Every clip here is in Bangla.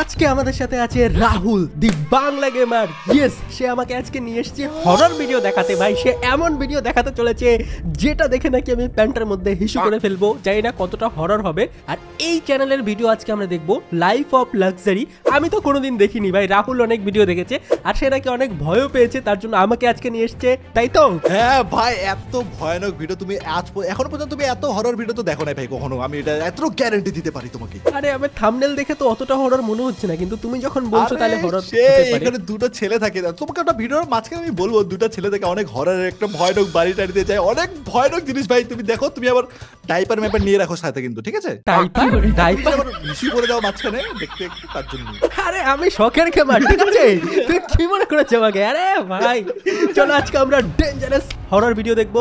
আজকে আমাদের সাথে আছে রাহুল দি বাংলা গেমার। ইয়েস, সে আমাকে আজকে নিয়ে এসেছে হরর ভিডিও দেখাতে। ভাই সে এমন ভিডিও দেখাতে চলেছে যেটা দেখে নাকি আমি প্যান্টের মধ্যে হিসু করে ফেলবো। জানি না কতটা হরর হবে। আর এই চ্যানেলের ভিডিও আজকে আমরা দেখবো লাইফ অফ লাক্সারি। আমি তো কোনোদিন দেখিনি ভাই, রাহুল অনেক ভিডিও দেখেছে আর সে নাকি অনেক ভয়ও পেয়েছে, তার জন্য আমাকে আজকে নিয়ে এসছে, তাই তো? হ্যাঁ ভাই, এত ভয়ানক ভিডিও তুমি এখনো পর্যন্ত তুমি এত হরর ভিডিও তো দেখো না ভাই কখনো। আমি এটা এত গ্যারান্টি দিতে পারি তোমাকে। আরে আমি থাম্বনেল দেখে তো অতটা হরর মনে হচ্ছে না, কিন্তু তুমি যখন বলছো তাহলে হরর হতে পারে। এখানে দুটো ছেলে থাকে, তোমাকে একটা ভিডিওর মাঝখানে আমি বলবো দুটো ছেলে থাকে অনেক হররের, একটা ভয়ানক বাড়ি টাড়িতে যায়, অনেক ভয়ানক জিনিস ভাই। তুমি দেখো, তুমি আবার ডাইপার ম্যাপার নিয়ে রাখো সাথে, কিন্তু ঠিক আছে? ডাইপার আবার ইস্যু করে দাও মাঝখানে দেখতে একটু, তার জন্য। আরে আমি শখের গেমার, ঠিক আছে? তুই কি মনে করেছ আমাকে? আরে ভাই চলো আজকে আমরা ডেঞ্জারাস হরর ভিডিও দেখবো।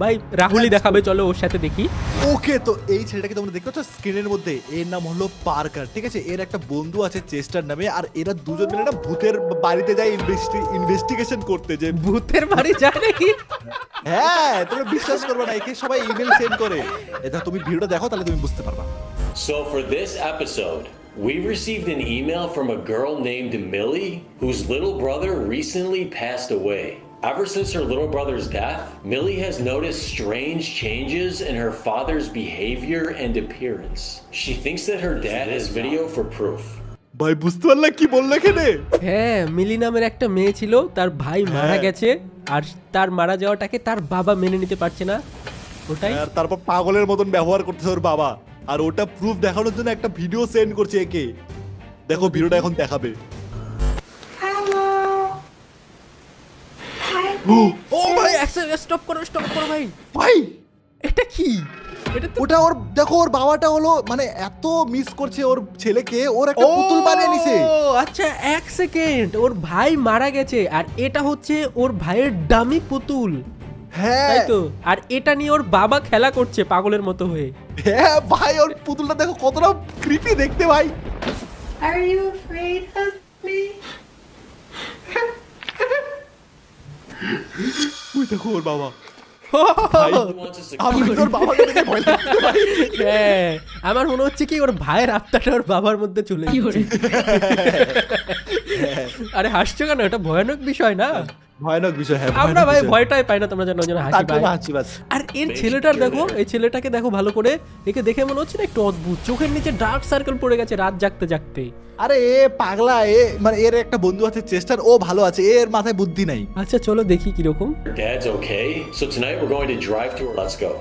ভাই রাহুলই দেখাবে, চলো ওর সাথে দেখি। ওকে, তো এই ছেলেটাকে তোমরা দেখতে পাচ্ছ স্ক্রিনের মধ্যে, এর নাম হলো পার্কার, ঠিক আছে? এর একটা বন্ধু আছে চেস্টার নামে, আর এরা দুজন মিলে না ভূতের বাড়িতে যায় ইনভেস্টিগেশন করতে। যে ভূতের বাড়ি যায় নাকি? হ্যাঁ, তোমরা বিশ্বাস করবে না, একে সবাই ইমেল সেন্ড করে। এটা তুমি ভিডিওটা দেখো তাহলে তুমি বুঝতে পারবা। So for this episode, we received an email from a girl named Millie whose little brother recently passed away. Ever since her little brother's death, Millie has noticed strange changes in her father's behavior and appearance. She thinks that her dad has video for proof. ভাই বুঝতে পারলে কি বললে এখানে? হ্যাঁ, মিলি নামের একটা মেয়ে ছিল, তার ভাই মারা গেছে, আর তার মারা যাওয়াটাকে তার বাবা মেনে নিতে পারছে না, ওটাই। আর তারপর পাগলের মতন ব্যবহার করতেছে ওর বাবা, আর ওটা প্রুফ দেখানোর জন্য একটা ভিডিও সেন্ড করছে একে। দেখো ভিডিওটা এখন দেখাবে। ও ভাই স্টপ করো ভাই। ভাই এটা কি? এটা তো ওটা ওর, দেখো ওর বাবাটা হলো মানে এত মিস করছে ওর ছেলেকে, ওর একটা পুতুল বানিয়ে নিছে। ও আচ্ছা, এক সেকেন্ড, ওর ভাই মারা গেছে আর এটা হচ্ছে ওর ভাইয়ের ডামি পুতুল। হ্যাঁ তাই তো, আর এটা নিয়ে ওর বাবা খেলা করছে পাগলের মতো হয়ে। হ্যাঁ ভাই, ওর পুতুলটা দেখো কতটা ক্রিপি দেখতে ভাই। Are you afraid of me? ওই দেখো ওর বাবা। Who wants us to আমি তোর বাবাকে দেখে ভয় লাগছে ভাই। হ্যাঁ, আমার মনে হচ্ছে কি ওর ভাইয়ের আত্মাটা ওর বাবার মধ্যে চলে যাচ্ছে। আরে হাসছো কেন? এটা ভয়ানক বিষয় না? ভয়ানক বিষয়। হ্যাঁ, আমরা ভাই ভয়টাই পাই না, তোমরা জানো, যেন হাসি পাই। হাসি বাস। আর এর ছেলেটার দেখো, এই ছেলেটাকে দেখো ভালো করে, একে দেখে মনে হচ্ছে না একটু অদ্ভুত, চোখের নিচে ডার্ক সার্কেল পড়ে গেছে রাত জাগতে জাগতে। আরে এ পাগলা, এ মানে এর একটা বন্ধু আছে চেস্টার, ও ভালো আছে, এর মাথায় বুদ্ধি নাই। আচ্ছা চলো দেখি কিরকম। Your dad's okay? So tonight we're going to drive to her. Let's go.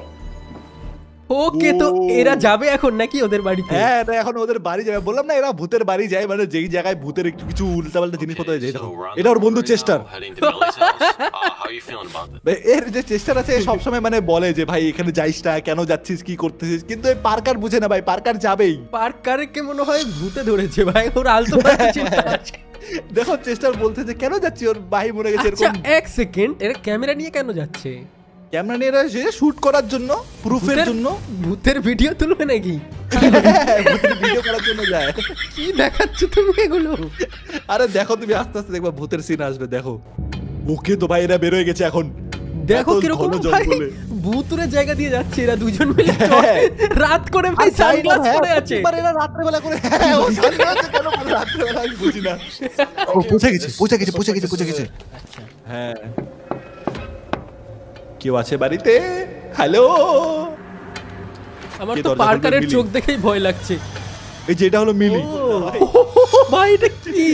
ওকে, তো এরা যাবে এখন নাকি ওদের বাড়িতে? হ্যাঁ, এটা এখন ওদের বাড়ি যাবে। বললাম না এরা ভূতের বাড়ি যায়, মানে যেই জায়গায় ভূতের একটু কিছু উল্টাপাল্টা জিনিসপত্র যায়। দেখো এটা ওর বন্ধু Chester. Heading to Millie's house. How are you feeling about this? এর যে চেস্টার আছে সবসময় মানে বলে যে ভাই এখানে যাইস না, কেন যাচ্ছিস, কি করতেছিস, কিন্তু এই পার্কার বুঝে না ভাই, পার্কার যাবেই। পার্কারকে মনে হয় ভূতে ধরেছে ভাই, ওর আলতো ফালতো চিন্তা আছে। দেখো চেস্টার বলতে যে কেন যাচ্ছি, ওর ভাই মরে গেছে আচ্ছা এরকম। এক সেকেন্ড, এরা ক্যামেরা নিয়ে কেন যাচ্ছে? ক্যামেরা নিয়ে এসে শুট করার জন্য, প্রুফের জন্য। ভূতের ভিডিও তুলবে নাকি? ভূতের ভিডিও করার জন্য যায়। কি দেখাচ্ছ তুমি এগুলো? আরে দেখো তুমি আস্তে আস্তে দেখবা ভূতের সিন আসবে, দেখো। ওকে তো ভাই এরা বের হয়ে গেছে এখন। দেখো এত কিরকম ঘন ভাই জঙ্গলে। ভূতুরের জায়গা দিয়ে যাচ্ছে এরা দুজন মিলে, হ্যাঁ। রাত করে ভাই সানগ্লাস পরে আছে। এবার এরা রাত্রে বেলা করে, হ্যাঁ ও সানগ্লাস কেন পরে রাত্রে বেলা আমি বুঝি না। ও পৌঁছে গেছে। হ্যাঁ, কেউ আছে বাড়িতে? হ্যালো। আমার কে তো দরজা পার্কারের খুলবে? চোখ দেখেই ভয় লাগছে। এই যে এটা হলো মিলি। ভাই এটা কি?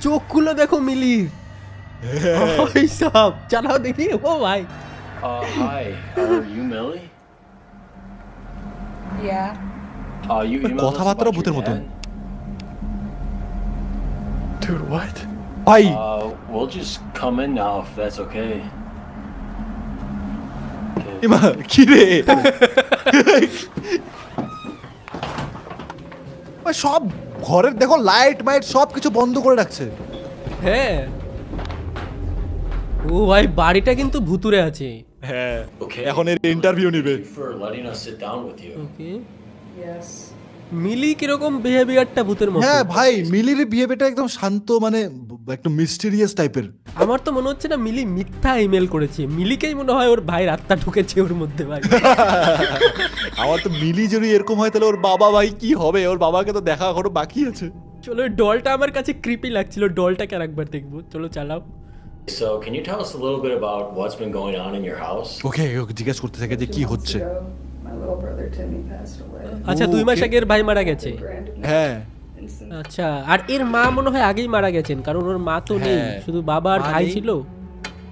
চোখগুলো দেখো মিলির। ওই সব চালাও দেখি। ও ভাই Hi. Are you Millie? Yeah. You emailed us কথাবার্তা about ভূতের your মতন। dad? Dude, what? ভাই We'll just come in now if that's okay. এমা কি রে? ভাই সব ঘরের দেখো লাইট মাইট সব কিছু বন্ধ করে রাখছে। হ্যাঁ, ও ভাই বাড়িটা কিন্তু ভুতুরে আছে। হ্যাঁ, Okay. এখন এর ইন্টারভিউ নিবে। Thank you for letting us sit down with you. Okay, Yes. মিলি কিরকম বিহেভিয়ারটা ভূতের মতো? হ্যাঁ ভাই, মিলির বিহেভিয়ারটা একদম শান্ত, মানে একটু মিস্টেরিয়াস টাইপের। আমার তো মনে হচ্ছে না মিলি মিথ্যা ইমেল করেছে, মিলিকেই মনে হয় ওর ভাইয়ের আত্মা ঢুকেছে ওর মধ্যে ভাই। আমার তো মিলি যদি এরকম হয় তাহলে ওর বাবা ভাই কি হবে? ওর বাবাকে তো দেখা এখনো বাকি আছে। চলো ডলটা আমার কাছে ক্রিপি লাগছিল, ডলটাকে আরেকবার দেখবো, চলো চালাও। So, can you tell us a little bit about what's been going on in your house? ওকে জিজ্ঞেস করতে থাকে যে কি 2 months হচ্ছে। ago, my little brother Timmy passed away. আচ্ছা 2 মাস আগে এর ভাই মারা গেছে। হ্যাঁ Instant. আচ্ছা, আর এর মা মনে হয় আগেই মারা গেছেন, কারণ ওর মা তো নেই, হ্যাঁ, শুধু বাবা আর মা ভাই নেই। ছিল।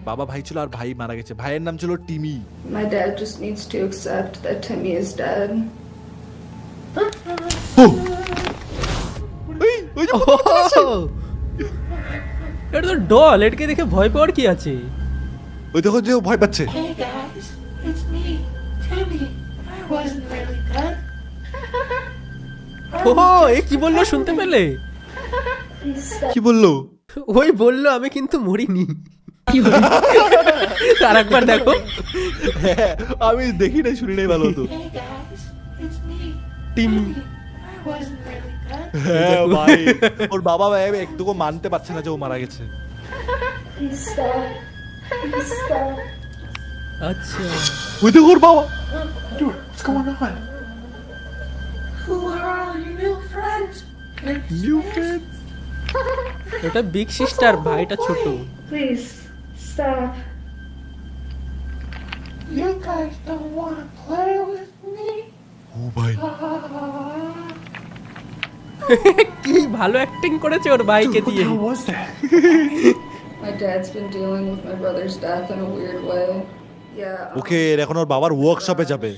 বাবা ভাই ছিল আর ভাই মারা গেছে, ভাইয়ের নাম ছিল TIMI. My dad just needs to accept that Timmy is dead. ওই যে এটা তো ডল, এটাকে দেখে ভয় পাওয়ার কি আছে? ওই দেখো যে ও ভয় পাচ্ছে। Hey guys, it's me, Timmy. I wasn't really dead. ও এ কি বললো শুনতে পেলে? কি বললো? ওই বললো আমি কিন্তু মরিনি। আর একবার দেখো। হ্যাঁ, আমি দেখি নাই শুনি নাই, ভালো হতো। Hey guys, it's me, team I wasn't really dead. হ্যাঁ ভাই, ওর বাবা ভাই একটুকু মানতে পারছে না যে ও মারা গেছে। Please stop. Please stop. আচ্ছা ওই দেখো ওর বাবা। Who are all your new friends? New friend. ওটা বিগ সিস্টার, ভাইটা ছোট। Please stop. You guys don't want to play with me? ও ভাই কি ভালো অ্যাক্টিং করেছে ওর ভাইকে দিয়ে। My dad's been dealing with my brother's death in a weird way. Yeah. ওকে এখন ওর বাবার ওয়ার্কশপে যাবে।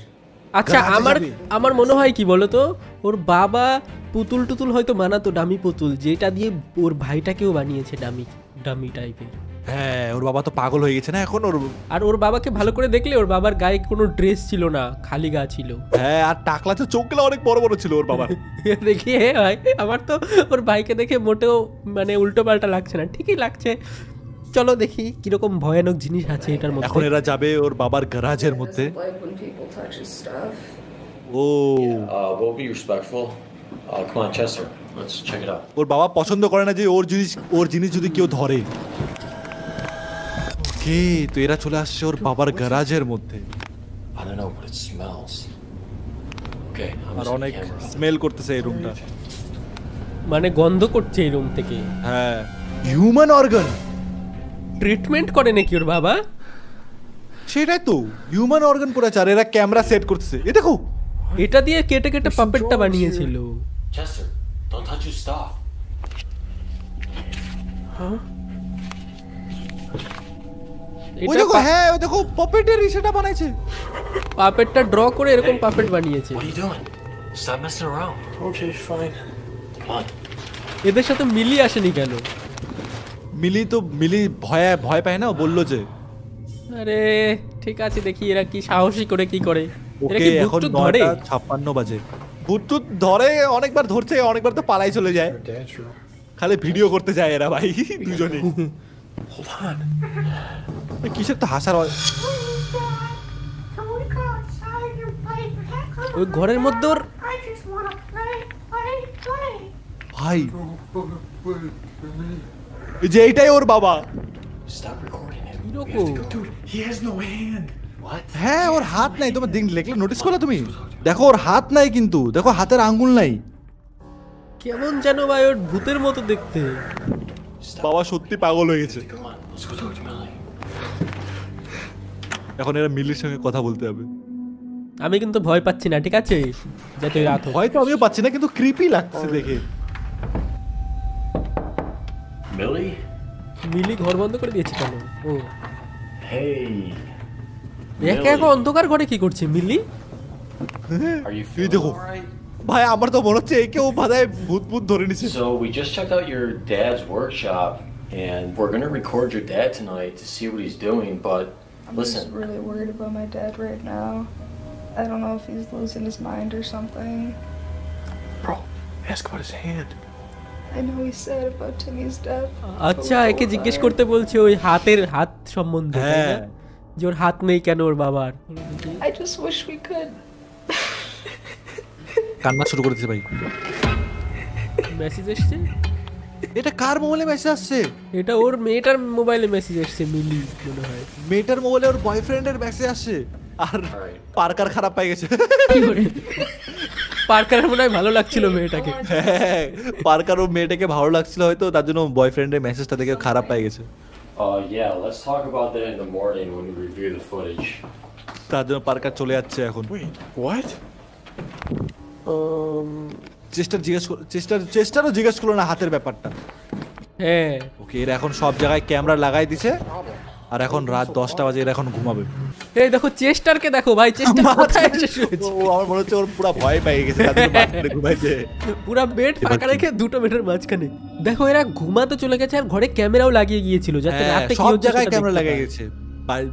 আচ্ছা গাছে আমার যাবে। আমার মনে হয় কি বলতো, ওর বাবা পুতুল টুতুল হয়তো বানাতো, ডামি পুতুল, যেটা দিয়ে ওর ভাইটাকেও বানিয়েছে ডামি ডামি টাইপের। হ্যাঁ, ওর বাবা তো পাগল হয়ে গেছে না এখন ওর। আর ওর বাবাকে ভালো করে দেখলে ওর বাবার গায়ে কোনো ড্রেস ছিল না, খালি গা ছিল। হ্যাঁ, আর টাকলা তো চোখগুলো অনেক বড় বড় ছিল ওর বাবার। দেখি ভাই আমার তো ওর ভাইকে দেখে মোটেও মানে উল্টো পাল্টা লাগছে না, ঠিকই লাগছে। চলো দেখি কিরকম ভয়ানক জিনিস আছে এটার এখন মধ্যে। এরা যাবে ওর বাবার গ্যারাজের মধ্যে। Doesn't like when people touch his stuff. O We'll be respectful. Come on, Chester. Let's check it out. ওর বাবা পছন্দ করে না যে ওর জিনিস যদি কেউ ধরে। ওকে, তো এরা চলে আসছে ওর বাবার গ্যারাজের মধ্যে। I don't know, but it smells. Okay, I'm আর using অনেক the camera. স্মেল করতেছে এই রুমটা। মানে গন্ধ করছে এই রুম থেকে। হ্যাঁ, হিউম্যান অর্গান। ট্রিটমেন্ট করে নাকি ওর বাবা? সেটাই তো, হিউম্যান অর্গান পড়ে আছে আর এরা ক্যামেরা সেট করতেছে। এ দেখো, এটা দিয়ে কেটে কেটে পাপেটটা বানিয়েছিল। Chester, don't touch your stuff. ওই এটা দেখো, হ্যাঁ ওই দেখো পপেটের সেটা বানাইছে। পাপেটটা ড্র করে এরকম পাপেট বানিয়েছে। What are you doing? Stop messing around. Okay, fine. Come on. এদের সাথে মিলি আসেনি কেন? মিলি ভয় পায় না, ও বললো যে। আরে ঠিক আছে, দেখি এরা কি সাহসী করে কি করে। এরা ওকে, কি এখন ভূত ধরে? 9:56 বাজে। ভূত ধরে, অনেকবার ধরছে, অনেকবার তো পালাই চলে যায়। খালি ভিডিও করতে যায় এরা ভাই দুজনেই। Hold on. কিসের তো হাসার Can we go outside and play heckle? ওই ঘরের মধ্যে ওর I just want to play. ভাই, এই যে এইটাই ওর বাবা। Stop recording him. কিরকম? Dude, he has no hand. What? হ্যাঁ, ওর হাত নাই। তোমার দেখলে নোটিস করলে তুমি? দেখো ওর হাত নাই, কিন্তু দেখো হাতের আঙ্গুল নাই। কেমন যেন ভাই ওর ভূতের মতো দেখতে। বাবা সত্যি পাগল হয়ে গেছে। Come on, let's go talk to Millie. এখন এরা মিলির সঙ্গে কথা বলতে হবে। আমি কিন্তু ভয় পাচ্ছি না, ঠিক আছে? যাতে রাত হোক। হয়তো আমিও পাচ্ছি না, কিন্তু ক্রিপি লাগছে দেখে। Millie? মিলি ঘর বন্ধ করে দিয়েছে কেন? ও Hey. একা একা অন্ধকার ঘরে কি করছে মিলি? Are you এই feeling দেখো alright? ভাই, আমার তো মনে হচ্ছে কেউ বাধায় ভূত ধরে নিছে। So we just checked out your dad's workshop, and we're gonna record your dad tonight to see what he's doing. But I'm listen, just really worried about my dad right now. I don't know if he's losing his mind or something. Bro, ask about his hand. I know he's sad about Timmy's death. আচ্ছা, একে জিজ্ঞেস করতে বলছে ওই হাত সম্বন্ধে, তাই না? হ্যাঁ। যে ওর হাত নেই কেন ওর বাবার। I just wish we could. কান্না শুরু করে দিয়েছে ভাই। মেসেজ এসছে? এটা কার মোবাইলে মেসেজ আসছে? এটা ওর মেয়েটার মোবাইলে মেসেজ এসছে, মিলি মনে হয়। মেয়েটার মোবাইলে ওর বয়ফ্রেন্ডের মেসেজ আসছে। আর Alright. পার্কার খারাপ পাই গেছে। পার্কারের মনে হয় ভালো লাগছিল মেয়েটাকে। হ্যাঁ, পার্কার ও মেয়েটাকে ভালো লাগছিল হয়তো, তার জন্য বয়ফ্রেন্ডের মেসেজটা দেখে খারাপ পেয়ে গেছে। Yeah, let's talk about that in the morning when we review the footage. তার জন্য পার্কার চলে যাচ্ছে এখন। Wait, what? চেষ্টারও জিজ্ঞেস করলো না হাতের ব্যাপারটা। হ্যাঁ ওকে, এরা এখন সব জায়গায় ক্যামেরা লাগাই দিছে, আর এখন রাত 10টা বাজে, এরা এখন ঘুমাবে। এই দেখো চেস্টারকে দেখো ভাই, চেস্টার কোথায় এসে শুয়েছে? ও আমার মনে হচ্ছে ওর পুরো ভয় পেয়ে গেছে, তার জন্য বাথরুমে ঘুমাইছে। পুরা বেড ফাঁকা রেখে দুটো বেডের মাঝখানে। দেখো এরা ঘুমাতে চলে গেছে, আর ঘরে ক্যামেরাও লাগিয়ে গিয়েছিল যাতে রাতে কি সব হচ্ছে জায়গায় সেটা ক্যামেরা দেখতে লাগাই পায়। গেছে।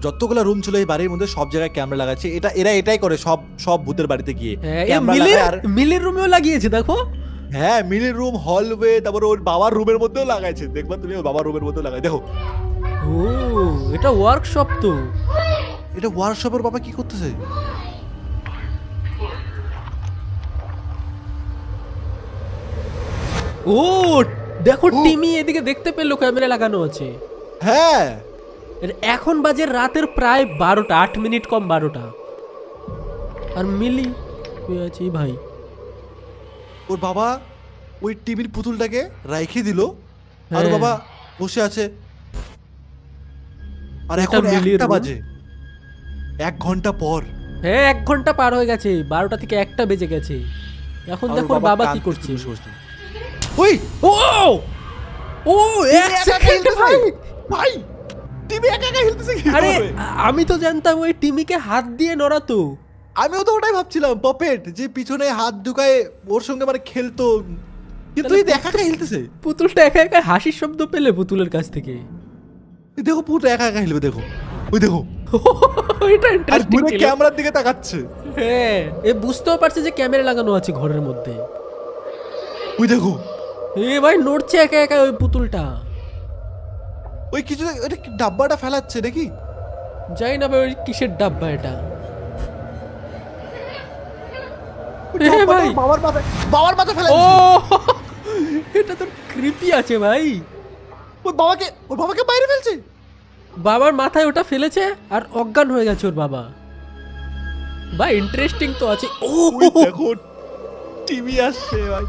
যতগুলো রুম ছিল এই বাড়ির মধ্যে সব জায়গায় ক্যামেরা লাগাচ্ছে। এরা এটাই করে সব ভূতের বাড়িতে গিয়ে হ্যাঁ, এই ক্যামেরা লাগায়। আর মিলির রুমেও লাগিয়েছে দেখো। হ্যাঁ, মিলির রুম, হলওয়ে, তারপর ওর বাবার রুমের মধ্যেও লাগাইছে। দেখবা তুমি ওর বাবার রুমের মধ্যেও লাগাই। দেখো, ও এটা ওয়ার্কশপ তো। এটা ওয়ার্কশপের বাবা কি করতেছে? ও দেখো টিমি এদিকে দেখতে পেলো ক্যামেরা লাগানো আছে। হ্যাঁ, এখন বাজে রাতের প্রায় 12টা, 8 মিনিট কম 12টা। আর মিলি আছে ভাই। ওর বাবা ওই টিভির পুতুলটাকে রাইখে দিল, আর হ্যাঁ। বাবা বসে আছে। আর এটা এখন মিলির 1টা room? বাজে, 1 ঘন্টা পর। হ্যাঁ 1 ঘন্টা পার হয়ে গেছে, 12টা থেকে 1টা বেজে গেছে। এখন আর ওর দেখো ওর বাবা কি কাঁদতেছে করছে। বসে বসে। ওই ও ও এক সেকেন্ড ভাই। ভাই, টিভি একা একা হিলতেছে কি আরে করে? আমি তো জানতাম ওই টিমিকে হাত দিয়ে নড়াতো। আমিও তো ওটাই ভাবছিলাম, পপেট যে পিছনে হাত ঢুকায় ওর সঙ্গে মানে খেলতো, কিন্তু এই একা একা হিলতেছে। পুতুলটা একা একা হাসির শব্দ পেলে পুতুলের কাছ থেকে। এই দেখো পুরো একা একা হিলবে, দেখো ওই দেখো, এটা আর ইন্টারেস্টিং ঘুরে ছিল। ক্যামেরার দিকে তাকাচ্ছে। হ্যাঁ এ বুঝতেও পারছে যে ক্যামেরা লাগানো আছে ঘরের মধ্যে। ওই দেখো, এ ভাই নড়ছে একা একা ওই পুতুলটা। ওই কিছু ওটা কি ডাব্বাটা ফেলাচ্ছে নাকি? যাই না ভাই ওই কিসের ডাব্বা এটা। এ ভাই বাবার মাথা ও ফেলাচ্ছে। এটা তো ক্রিপি আছে ভাই। ওর বাবাকে বাইরে ফেলছে। বাবার মাথায় ওটা ফেলেছে আর অজ্ঞান হয়ে গেছে ওর বাবা। ভাই ইন্টারেস্টিং তো আছে। ও ওই দেখো টিভি আসছে ভাই।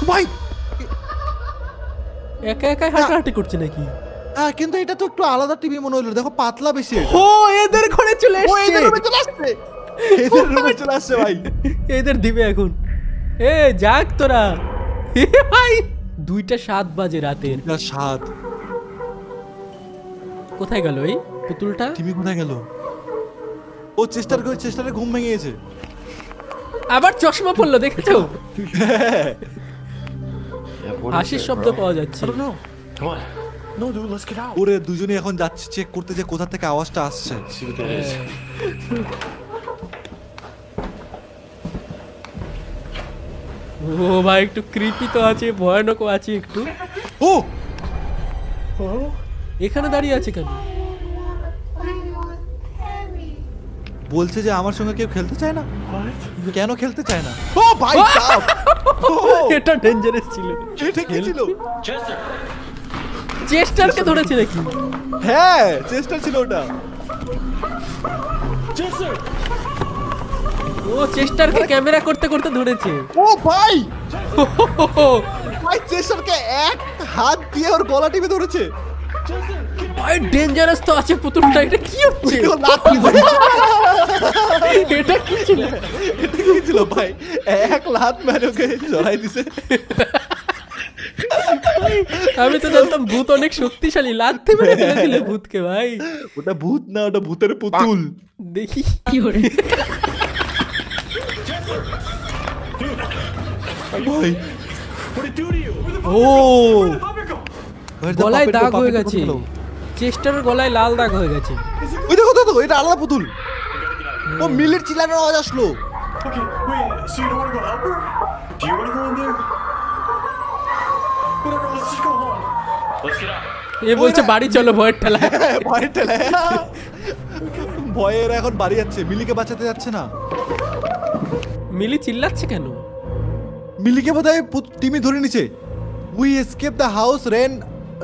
ভাই একা একা হাঁটাহাঁটি করছে নাকি? হ্যাঁ, কিন্তু এটা তো একটু আলাদা টিভি মনে হলো, দেখো পাতলা বেশি এটা। ও এদের ঘরে চলে ও এদের রুমে এসেছে। চলে আসছে, এদের রুমে চলে আসছে ভাই। এদের দিবে এখন। এ যাক তোরা। এ ভাই 2:07 বাজে রাতের। এটা স্বাদ। কোথায় গেল এই পুতুলটা? টিভি কোথায় গেল? ও চেষ্টারে ঘুম ভেঙে গেছে। আবার চশমা পড়লো দেখেছো? Yeah, what is হাসির that, শব্দ bro? পাওয়া যাচ্ছে। I don't know. Come on, No, dude, let's get out. ওরে দুজনে এখন যাচ্ছে চেক করতে যে কোথা থেকে আওয়াজটা আসছে। see what that is. ও ভাই একটু ক্রিপি তো আছে, ভয়ানকও আছে একটু। ও এখানে দাঁড়িয়ে আছে কেন? What do you want, Harry? বলছে যে আমার সঙ্গে কেউ খেলতে চায় না। What? কেন খেলতে চায় না? ও ভাই সাপ! ও, এটা ডেঞ্জারাস ছিল। এটা কি ছিল? Chester, চেস্টারকে ধরেছে নাকি? হ্যাঁ, চেষ্টা ছিল ওটা। Chester, ও চেস্টারকে ক্যামেরা করতে করতে ধরেছে। ও ভাই, ভাই চেষ্টারকে এক হাত দিয়ে ওর গলা টিপে ধরেছে। ভাই ডেঞ্জারাস তো আছে পুতুলটা। এটা কি হচ্ছে? ও লাথি ভাই। এটা কি ছিল? এটা কি ছিল ভাই? এক লাত মেরে ওকে জড়াই দিছে। আমি তো জানতাম ভূত অনেক শক্তিশালী, লাথি মেরে ফেলে দিলে ভূতকে ভাই। ওটা ভূত না, ওটা ভূতের পুতুল। দেখি কি করে। ভাই What did it do to you? O Where's the গলায় puppet? দাগ puppet হয়ে কোথায় গেছে। গেল? চেস্টারের গলায় লাল দাগ হয়ে গেছে। ওই দেখো তো, এটা আলাদা পুতুল। ও মিলের চিল্লানোর আওয়াজ আসলো। Okay, wait, so you don't want to go help her? Do you want to go in there? Whatever, let's just go home. let's get out. এ বলছে বাড়ি চলো ভয়ের ঠেলায়। ভয়ের ঠেলায়। ভয়ের এখন বাড়ি যাচ্ছে, মিলিকে বাঁচাতে যাচ্ছে না। মিলি চিল্লাচ্ছে কেন? মিলিকে বোধহয় টিমি ধরে নিছে। We escape the house,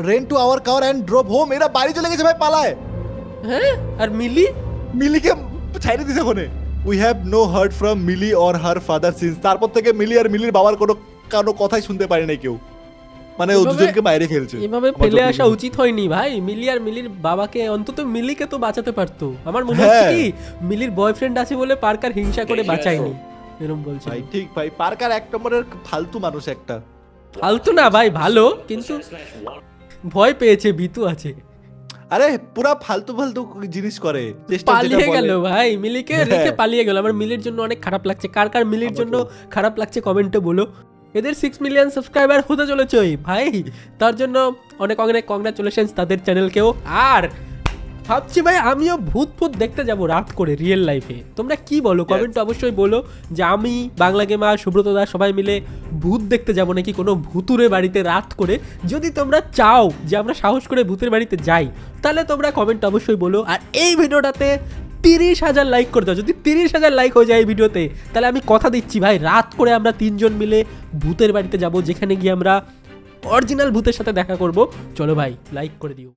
ran to our car and drop home. এরা বাড়ি চলে গেছে ভাই, পালায়। হ্যাঁ আর মিলি? মিলিকে ছাইড়ে দিছে ওখানে। We have no heard from Millie or her father since. তারপর থেকে মিলি আর মিলির বাবার কোনো কথাই শুনতে পারি না কেউ, মানে ও দুজনকে বাইরে ফেলছে। এভাবে ফেলে আসা উচিত হয়নি ভাই। মিলি আর মিলির বাবাকে, অন্তত মিলিকে তো বাঁচাতে পারতো। আমার মনে হচ্ছে কি মিলির বয়ফ্রেন্ড আছে বলে পার্কার হিংসা করে বাঁচায়নি, এরকম বলছে ভাই। ঠিক ভাই, পার্কার এক নম্বরের ফালতু মানুষ একটা। ফালতু না ভাই, ভালো, কিন্তু ভয় পেয়েছে, ভীতু আছে। আরে পুরা ফালতু ফালতু জিনিস করে, পালিয়ে গেল ভাই, মিলিকে রেখে পালিয়ে গেল। আমার মিলির জন্য অনেক খারাপ লাগছে। কার কার মিলির জন্য খারাপ লাগছে কমেন্টে বলো। এদের 6 মিলিয়ন সাবস্ক্রাইবার হতে চলেছে ভাই, তার জন্য অনেক অনেক কংগ্রাচুলেশনস তাদের চ্যানেলকেও। আর ভাবছি ভাই আমিও ভূত দেখতে যাব রাত করে রিয়েল লাইফে। তোমরা কি বলো কমেন্টে অবশ্যই বলো যে আমি, বাংলা গেমার, সুব্রত দা সবাই মিলে ভূত দেখতে যাব নাকি কোনো ভূতুরে বাড়িতে রাত করে। যদি তোমরা চাও যে আমরা সাহস করে ভূতের বাড়িতে যাই, তাহলে তোমরা কমেন্টে অবশ্যই বলো। আর এই ভিডিওটাতে 30,000 লাইক করে দাও। যদি 30,000 লাইক হয়ে যায় এই ভিডিওতে, তাহলে আমি কথা দিচ্ছি ভাই রাত করে আমরা 3 জন মিলে ভূতের বাড়িতে যাব, যেখানে গিয়ে আমরা অরিজিনাল ভূতের সাথে দেখা করব। চলো ভাই লাইক করে দিও।